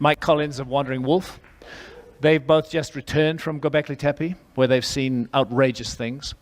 Mike Collins of Wandering Wolf. They've both just returned from Göbekli Tepe, where they've seen outrageous things.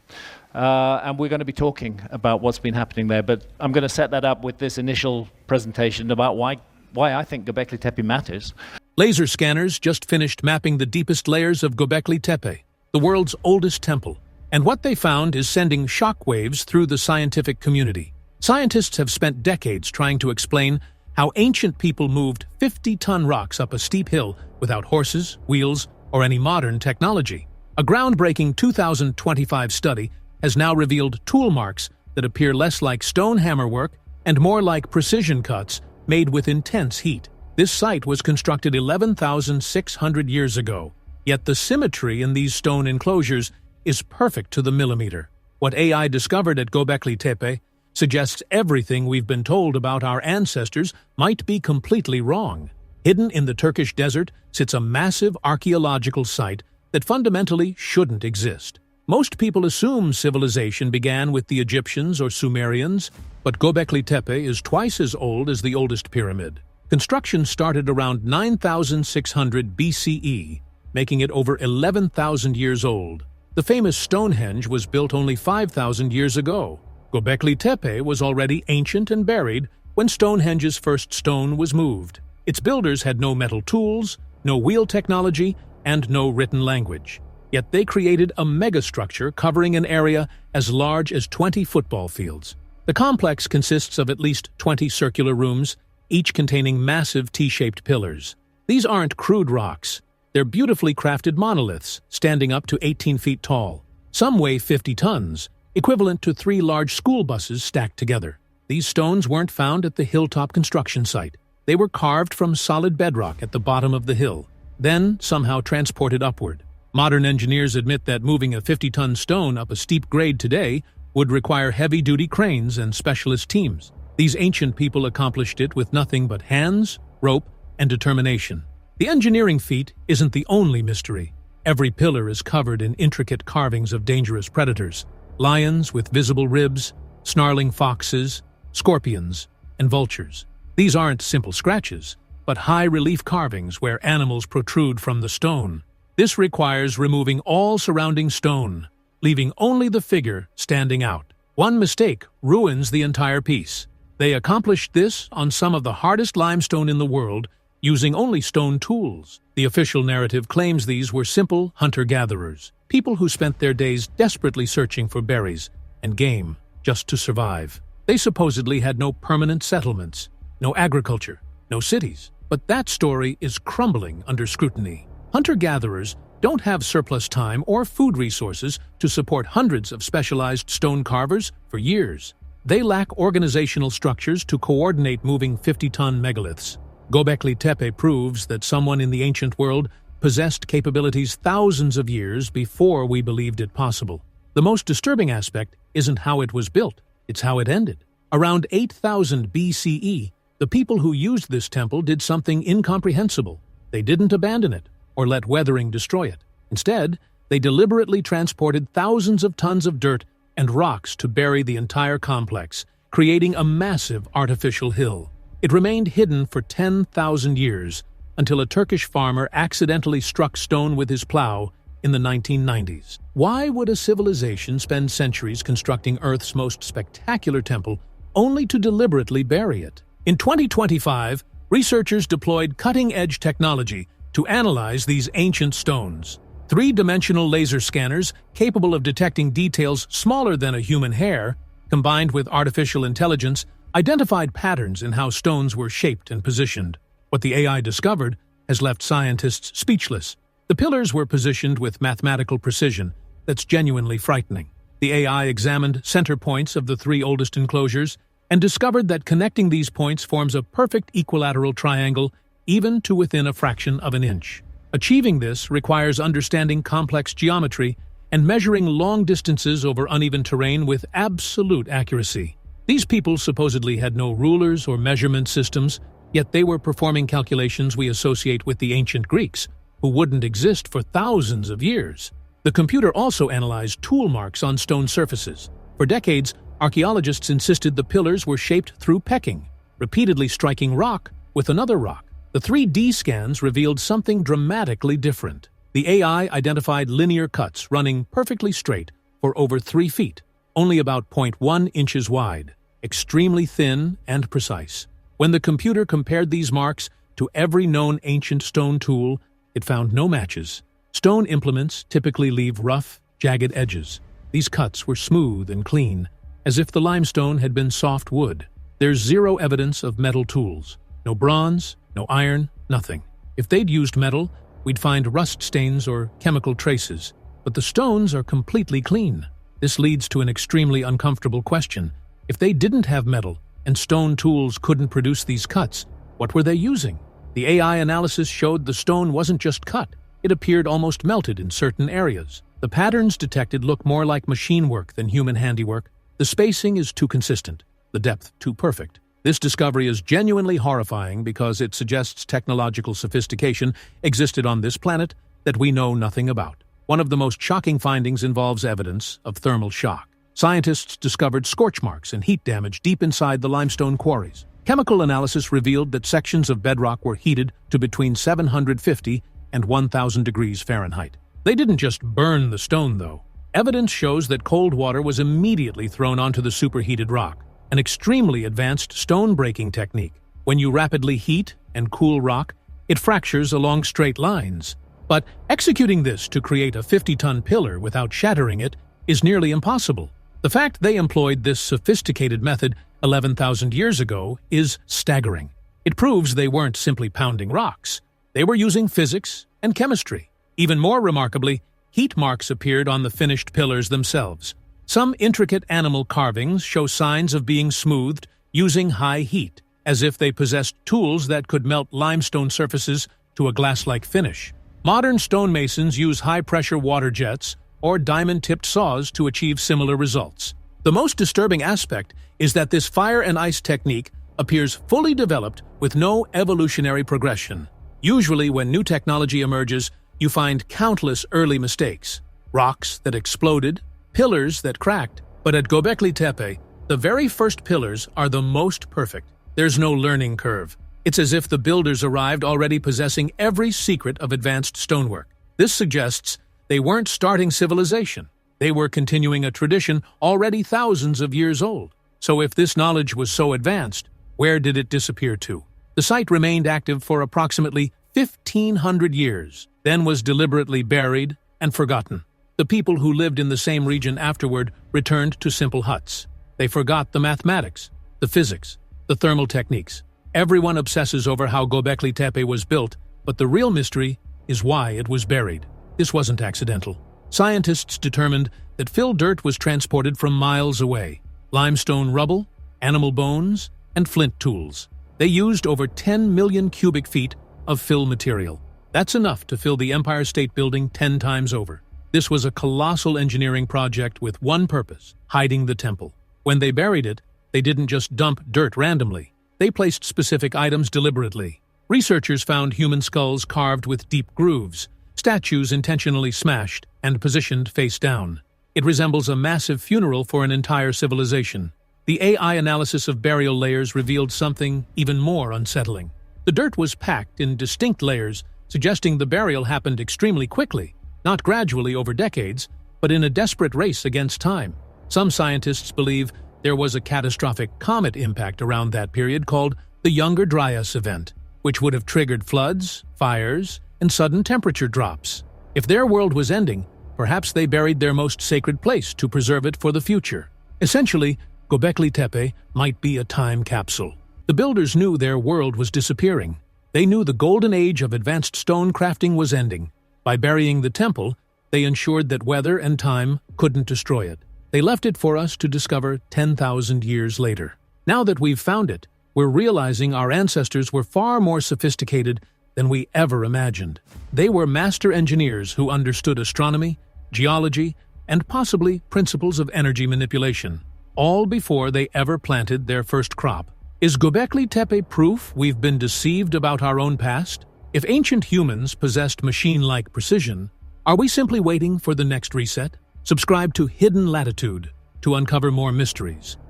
And we're going to be talking about what's been happening there. But I'm going to set that up with this initial presentation about why I think Göbekli Tepe matters. Laser scanners just finished mapping the deepest layers of Göbekli Tepe, the world's oldest temple. And what they found is sending shockwaves through the scientific community. Scientists have spent decades trying to explain how ancient people moved 50-ton rocks up a steep hill without horses, wheels, or any modern technology. A groundbreaking 2025 study has now revealed tool marks that appear less like stone hammerwork and more like precision cuts made with intense heat. This site was constructed 11,600 years ago, yet the symmetry in these stone enclosures is perfect to the millimeter. What AI discovered at Göbekli Tepe suggests everything we've been told about our ancestors might be completely wrong. Hidden in the Turkish desert sits a massive archaeological site that fundamentally shouldn't exist. Most people assume civilization began with the Egyptians or Sumerians, but Göbekli Tepe is twice as old as the oldest pyramid. Construction started around 9,600 BCE, making it over 11,000 years old. The famous Stonehenge was built only 5,000 years ago. Göbekli Tepe was already ancient and buried when Stonehenge's first stone was moved. Its builders had no metal tools, no wheel technology, and no written language. Yet they created a megastructure covering an area as large as 20 football fields. The complex consists of at least 20 circular rooms, each containing massive T-shaped pillars. These aren't crude rocks. They're beautifully crafted monoliths, standing up to 18 feet tall. Some weigh 50 tons, equivalent to 3 large school buses stacked together. These stones weren't found at the hilltop construction site. They were carved from solid bedrock at the bottom of the hill, then somehow transported upward. Modern engineers admit that moving a 50-ton stone up a steep grade today would require heavy-duty cranes and specialist teams. These ancient people accomplished it with nothing but hands, rope, and determination. The engineering feat isn't the only mystery. Every pillar is covered in intricate carvings of dangerous predators: lions with visible ribs, snarling foxes, scorpions, and vultures. These aren't simple scratches, but high-relief carvings where animals protrude from the stone. This requires removing all surrounding stone, leaving only the figure standing out. One mistake ruins the entire piece. They accomplished this on some of the hardest limestone in the world, using only stone tools. The official narrative claims these were simple hunter-gatherers, people who spent their days desperately searching for berries and game just to survive. They supposedly had no permanent settlements, no agriculture, no cities. But that story is crumbling under scrutiny. Hunter-gatherers don't have surplus time or food resources to support hundreds of specialized stone carvers for years. They lack organizational structures to coordinate moving 50-ton megaliths. Göbekli Tepe proves that someone in the ancient world possessed capabilities thousands of years before we believed it possible. The most disturbing aspect isn't how it was built, it's how it ended. Around 8,000 BCE, the people who used this temple did something incomprehensible. They didn't abandon it or let weathering destroy it. Instead, they deliberately transported thousands of tons of dirt and rocks to bury the entire complex, creating a massive artificial hill. It remained hidden for 10,000 years until a Turkish farmer accidentally struck stone with his plow in the 1990s. Why would a civilization spend centuries constructing Earth's most spectacular temple only to deliberately bury it? In 2025, researchers deployed cutting-edge technology to analyze these ancient stones. 3-dimensional laser scanners capable of detecting details smaller than a human hair, combined with artificial intelligence, identified patterns in how stones were shaped and positioned. What the AI discovered has left scientists speechless. The pillars were positioned with mathematical precision that's genuinely frightening. The AI examined center points of the 3 oldest enclosures and discovered that connecting these points forms a perfect equilateral triangle, even to within a fraction of an inch. Achieving this requires understanding complex geometry and measuring long distances over uneven terrain with absolute accuracy. These people supposedly had no rulers or measurement systems, yet they were performing calculations we associate with the ancient Greeks, who wouldn't exist for thousands of years. The computer also analyzed tool marks on stone surfaces. For decades, archaeologists insisted the pillars were shaped through pecking, repeatedly striking rock with another rock. The 3D scans revealed something dramatically different. The AI identified linear cuts running perfectly straight for over 3 feet, only about 0.1 inches wide, extremely thin and precise. When the computer compared these marks to every known ancient stone tool, it found no matches. Stone implements typically leave rough, jagged edges. These cuts were smooth and clean, as if the limestone had been soft wood. There's zero evidence of metal tools. No bronze, no iron, nothing. If they'd used metal, we'd find rust stains or chemical traces. But the stones are completely clean. This leads to an extremely uncomfortable question. If they didn't have metal, and stone tools couldn't produce these cuts, what were they using? The AI analysis showed the stone wasn't just cut. It appeared almost melted in certain areas. The patterns detected look more like machine work than human handiwork. The spacing is too consistent, the depth too perfect. This discovery is genuinely horrifying because it suggests technological sophistication existed on this planet that we know nothing about. One of the most shocking findings involves evidence of thermal shock. Scientists discovered scorch marks and heat damage deep inside the limestone quarries. Chemical analysis revealed that sections of bedrock were heated to between 750 and 1,000 degrees Fahrenheit. They didn't just burn the stone, though. Evidence shows that cold water was immediately thrown onto the superheated rock, an extremely advanced stone-breaking technique. When you rapidly heat and cool rock, it fractures along straight lines. But executing this to create a 50-ton pillar without shattering it is nearly impossible. The fact they employed this sophisticated method 11,000 years ago is staggering. It proves they weren't simply pounding rocks. They were using physics and chemistry. Even more remarkably, heat marks appeared on the finished pillars themselves. Some intricate animal carvings show signs of being smoothed using high heat, as if they possessed tools that could melt limestone surfaces to a glass-like finish. Modern stonemasons use high-pressure water jets or diamond-tipped saws to achieve similar results. The most disturbing aspect is that this fire and ice technique appears fully developed with no evolutionary progression. Usually, when new technology emerges, you find countless early mistakes. Rocks that exploded, pillars that cracked. But at Göbekli Tepe, the very first pillars are the most perfect. There's no learning curve. It's as if the builders arrived already possessing every secret of advanced stonework. This suggests they weren't starting civilization. They were continuing a tradition already thousands of years old. So if this knowledge was so advanced, where did it disappear to? The site remained active for approximately 1,500 years, then was deliberately buried and forgotten. The people who lived in the same region afterward returned to simple huts. They forgot the mathematics, the physics, the thermal techniques. Everyone obsesses over how Göbekli Tepe was built, but the real mystery is why it was buried. This wasn't accidental. Scientists determined that fill dirt was transported from miles away. Limestone rubble, animal bones, and flint tools. They used over 10 million cubic feet of fill material. That's enough to fill the Empire State Building 10 times over. This was a colossal engineering project with one purpose: hiding the temple. When they buried it, they didn't just dump dirt randomly. They placed specific items deliberately. Researchers found human skulls carved with deep grooves, statues intentionally smashed and positioned face down. It resembles a massive funeral for an entire civilization. The AI analysis of burial layers revealed something even more unsettling. The dirt was packed in distinct layers, suggesting the burial happened extremely quickly, not gradually over decades, but in a desperate race against time. Some scientists believe there was a catastrophic comet impact around that period called the Younger Dryas event, which would have triggered floods, fires, and sudden temperature drops. If their world was ending, perhaps they buried their most sacred place to preserve it for the future. Essentially, Göbekli Tepe might be a time capsule. The builders knew their world was disappearing. They knew the golden age of advanced stone crafting was ending. By burying the temple, they ensured that weather and time couldn't destroy it. They left it for us to discover 10,000 years later. Now that we've found it, we're realizing our ancestors were far more sophisticated than we ever imagined. They were master engineers who understood astronomy, geology, and possibly principles of energy manipulation, all before they ever planted their first crop. Is Göbekli Tepe proof we've been deceived about our own past? If ancient humans possessed machine-like precision, are we simply waiting for the next reset? Subscribe to Hidden Latitude to uncover more mysteries.